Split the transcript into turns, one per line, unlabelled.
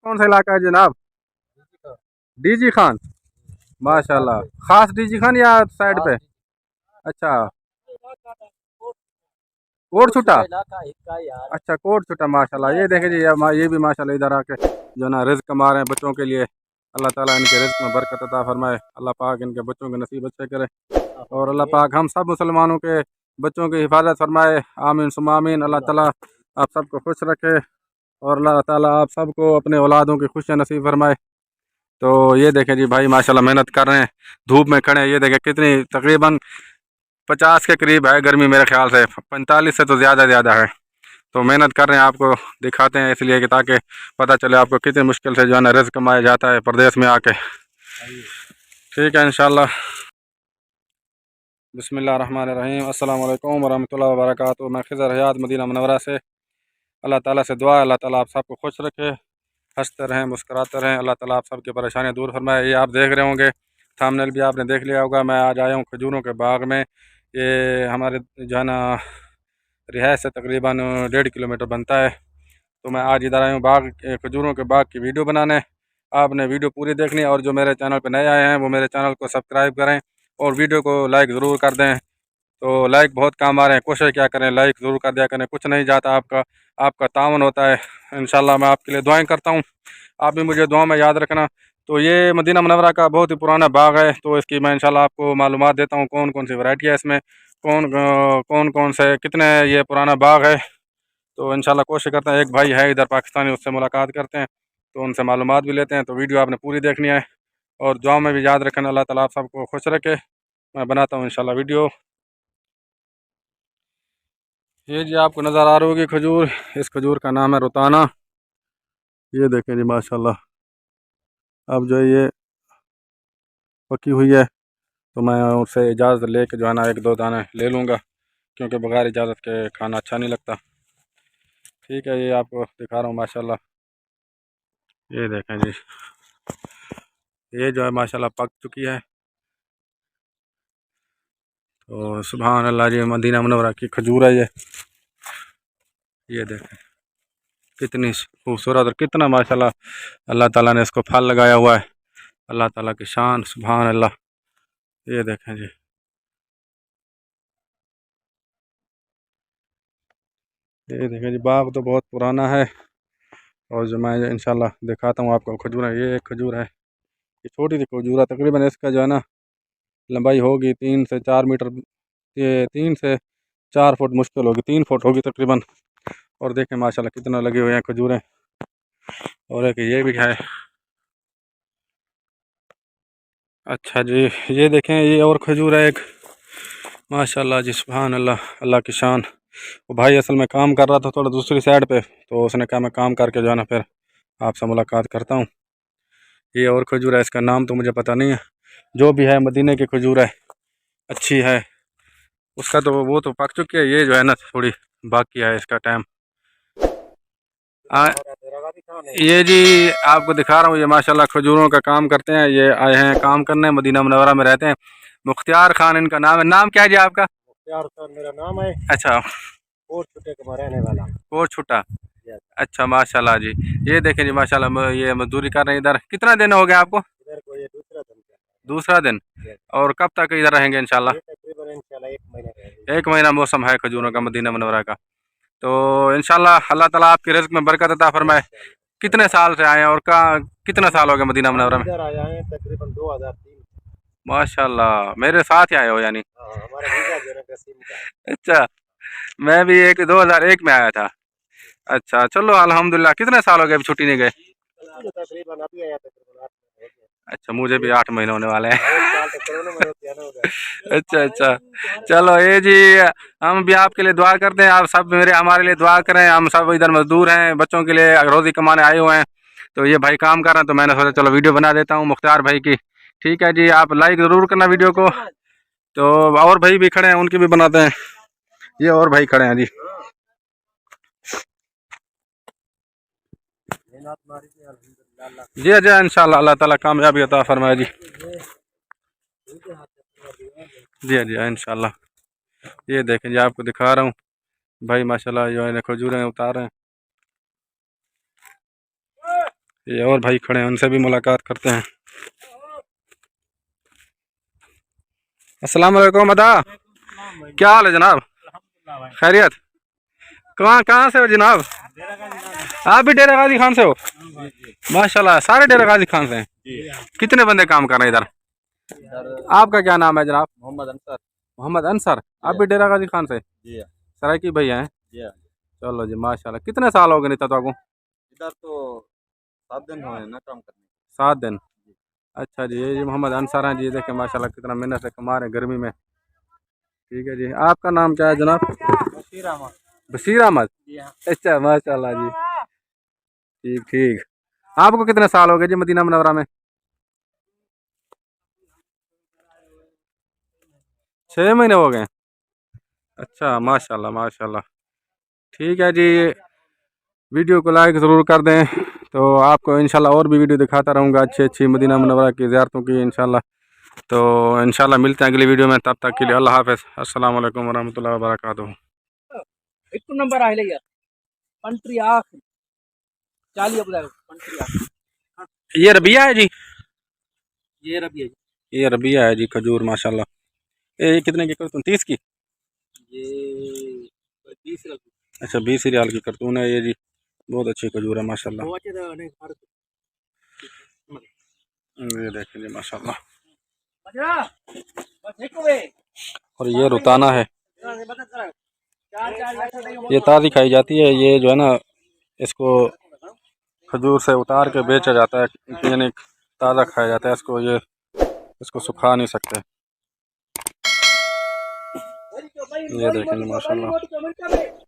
कौन सा इलाका है जनाब? डीजी खान। माशाल्लाह, खास डीजी खान या साइड पे? अच्छा, कोट छुटा। अच्छा, कोट छुटा। माशाल्लाह, ये देखे जी, ये भी माशाल्लाह इधर आके जो ना रिज्क कमा रहे हैं बच्चों के लिए। अल्लाह ताला इनके रिज्क में बरकत अता फरमाए। अल्लाह पाक इनके बच्चों के नसीब अच्छे करे और अल्लाह पाक हम सब मुसलमानों के बच्चों की हिफाजत फरमाए। आमीन सुम्मा आमीन। अल्लाह ताला आप सबको खुश रखे और अल्लाह ताला आप सबको अपने औलादों की खुशियाँ नसीब फरमाए। तो ये देखें जी भाई माशाल्लाह मेहनत कर रहे हैं, धूप में खड़े हैं। ये देखें कितनी तकरीबन 50 के करीब है गर्मी, मेरे ख्याल से 45 से तो ज़्यादा है। तो मेहनत कर रहे हैं, आपको दिखाते हैं इसलिए कि ताकि पता चले आपको कितनी मुश्किल से जो है ना रिज़्क कमाया जाता है प्रदेश में आके। ठीक है इंशाल्लाह। बिस्मिल्लाहिर्रहमानिर्रहीम। अस्सलाम वालेकुम वरहमतुल्लाहि वबरकातुहू। मैं खिज़र हयात मदीना मुनव्वरा से अल्लाह ताला से दुआ है अल्लाह ताला आप सबको खुश रखे, हंसते रहें, मुस्कुराते रहें। अल्लाह ताला आप सबकी परेशानियाँ दूर फरमाए। ये आप देख रहे होंगे, थंबनेल भी आपने देख लिया होगा, मैं आज आया हूँ खजूरों के बाग में। ये हमारे जो है ना रिहायश से तकरीबन 1.5 किलोमीटर बनता है। तो मैं आज इधर आया हूँ बाग, खजूरों के बाग की वीडियो बनाने। आपने वीडियो पूरी देखनी है और जो मेरे चैनल पर नए आए हैं वो मेरे चैनल को सब्सक्राइब करें और वीडियो को लाइक ज़रूर कर दें। तो लाइक बहुत काम आ रहे हैं, कोशिश क्या करें, लाइक ज़रूर कर दिया करें, कुछ नहीं जाता, आपका आपका तावन होता है। इंशाल्लाह मैं आपके लिए दुआएं करता हूँ, आप भी मुझे दुआ में याद रखना। तो ये मदीना मुनव्वरा का बहुत ही पुराना बाग है, तो इसकी मैं इंशाल्लाह आपको मालूमात देता हूँ कौन कौन सी वैरायटी है इसमें, कौन कौन से कितने ये पुराना बाग है। तो इंशाल्लाह कोशिश करते हैं, एक भाई है इधर पाकिस्तानी, उससे मुलाकात करते हैं तो उनसे मालूमात भी लेते हैं। तो वीडियो आपने पूरी देखनी है और दुआ में भी याद रखना। अल्लाह ताला आप सबको खुश रखे। मैं बनाता हूँ इंशाल्लाह वीडियो। ये जी आपको नज़र आ रही होगी खजूर, इस खजूर का नाम है रुताना। ये देखें जी माशाल्लाह, अब जो है ये पकी हुई है तो मैं उससे इजाज़त लेके जो है ना एक दो दाने ले लूँगा, क्योंकि बगैर इजाज़त के खाना अच्छा नहीं लगता। ठीक है, ये आपको दिखा रहा हूँ माशाल्लाह। ये देखें जी, ये जो है माशाल्लाह पक चुकी है। तो सुभान अल्लाह जी, मदीना मुनव्वरा की खजूर है ये देखें कितनी खूबसूरत और कितना माशाल्लाह अल्लाह ताला ने इसको फल लगाया हुआ है। अल्लाह ताला की शान, सुभान अल्लाह। ये देखें जी, ये देखें जी, बाग तो बहुत पुराना है और जो मैं इंशाल्लाह दिखाता हूँ आपको खजूर है। ये एक खजूर है, ये छोटी सी खजूर है, तकरीबन इसका जो है ना लंबाई होगी 3 से 4 मीटर, ये 3 से 4 फुट मुश्किल होगी, 3 फुट होगी तकरीबन। और देखें माशाल्लाह कितना लगे हुए हैं खजूरें। और एक ये भी है। अच्छा जी, ये देखें ये और खजूर है एक, माशाल्लाह जी, सुभान अल्लाह, अल्लाह की शान। वो भाई असल में काम कर रहा था थोड़ा दूसरी साइड पे, तो उसने कहा मैं काम करके जो है ना फिर आपसे मुलाकात करता हूँ। ये और खजूर है, इसका नाम तो मुझे पता नहीं है, जो भी है मदीने की खजूर है, अच्छी है। उसका तो वो तो पक चुकी है, ये जो है ना थोड़ी बाकी है इसका टाइम। ये जी आपको दिखा रहा हूँ, ये माशाल्लाह खजूरों का काम करते हैं, ये आए हैं काम करने, मदीना मुनव्वरा में रहते हैं। मुख्तियार खान इनका नाम है। नाम क्या है जी आपका?
मुख्तियार खान मेरा नाम है।
अच्छा,
कोट छुटे का रहने वाला।
कोट छुट्टा। अच्छा माशाल्लाह जी, ये देखें जी माशाल्लाह, ये मजदूरी कर रहे हैं। इधर कितना दिन हो गया आपको?
इधर को ये दूसरा दिन का
दूसरा दिन।
है।
और कब तक इधर रहेंगे इंशाल्लाह?
ये तकरीबन इंशाल्लाह 1 महीना रहेगा।
1 महीना मौसम है खजूरों का मदीना मुनव्वरा का। तो इंशाल्लाह अल्लाह ताला आपके रिज़्क में बरकत अता फरमाए। कितने साल से आए हैं और कहाँ कितना साल हो गया मदीना मुनव्वरा में?
इधर आया है तकरीबन 2003।
माशाल्लाह, मेरे साथ ही आए हो यानी।
हाँ, हमारा वीजा जो है ना कसीम का है।
अच्छा, मैं भी एक 2001 में आया था। अच्छा चलो अल्हम्दुलिल्लाह। कितने साल हो गए अभी छुट्टी नहीं गए?
ये तकरीबन अभी आया तकरीबन 8 महीने हो गए।
अच्छा, मुझे भी 8 महीने होने वाले हैं।
हाँ, 1 साल तो कोरोना में होते ना होगा।
अच्छा अच्छा, चलो ये जी, हम भी आपके लिए दुआ करते हैं, आप सब मेरे हमारे लिए दुआ करें। हम सब इधर मजदूर हैं, बच्चों के लिए रोज़ी कमाने आए हुए हैं। तो ये भाई काम कर रहे हैं, तो मैंने सोचा चलो वीडियो बना देता हूँ मुख्तार भाई की। ठीक है जी, आप लाइक ज़रूर करना वीडियो को। तो और भाई भी खड़े हैं, उनकी भी बनाते हैं। ये और भाई खड़े हैं जी। जी जी, इंशाल्लाह अल्लाह ताला कामयाबी अता फरमाए जी। जी जी इंशाल्लाह। ये देखें जी, आपको दिखा रहा हूँ भाई माशाल्लाह जो है खजूरें उतार रहे हैं। ये और भाई खड़े हैं, उनसे भी मुलाकात करते हैं। अस्सलाम वालेकुम अदा, क्या हाल है जनाब? खैरियत? कहाँ से हो जनाब? आप भी डेरा गाजी खान से हो? माशाल्लाह, सारे डेरा गाजी खान से हैं। कितने बंदे काम कर रहे हैं इधर? आपका क्या नाम है जनाब?
मोहम्मद अंसर।
मोहम्मद अंसर। आप भी डेरा गाजी खान से?
जी हाँ।
सराइकी भैया हैं?
जी हाँ।
चलो जी माशाल्लाह। कितने साल हो गए नहीं तो
इधर तो 7 दिन हुए हैं ना काम करने।
7 दिन। अच्छा जी, ये जी मोहम्मद अंसर हैं जी, देखें माशाल्लाह कितना मेहनत से कमा रहे हैं गर्मी में। ठीक है जी, आपका नाम क्या है जनाब?
बशीर अहमद।
बशीर अहमद।
जी हाँ।
अच्छा माशाल्लाह जी, ठीक ठीक। आपको कितने साल हो गए जी मदीना मुनव्वरा में? 6 महीने हो गए। अच्छा माशाल्लाह माशाल्लाह। ठीक है जी, वीडियो को लाइक ज़रूर कर दें। तो आपको इंशाल्लाह और भी वीडियो दिखाता रहूँगा अच्छी अच्छी मदीना मुनव्वरा की ज़ियारतों की इंशाल्लाह। तो इंशाल्लाह मिलते हैं अगली वीडियो में, तब तक के लिए अल्लाह हाफ़िज़। अस्सलाम वालेकुम वरहमतुल्लाहि वबरकातुहू।
एक नंबर आहे यार पंट्री आख 40 अपना पंट्री आख
ये रबिया है जी?
ये रबी है
ये रबिया है जी, खजूर माशाल्लाह। ये कितने की करतून? 30 की?
ये 20 रबी
अच्छा 20 रियाल की करतून है ये जी, बहुत अच्छी खजूर है माशाल्लाह।
वो अच्छे तो नहीं हर
ये देखें जी माशाल्लाह।
बजा बस एक वे
और ये रुताना है,
बता जरा 4
ये ताज़ी खाई जाती है। ये जो है ना, इसको खजूर से उतार के बेचा जाता है, यानी ताज़ा खाया जाता है इसको। ये इसको सुखा नहीं सकते। ये देखें जी माशाल्लाह।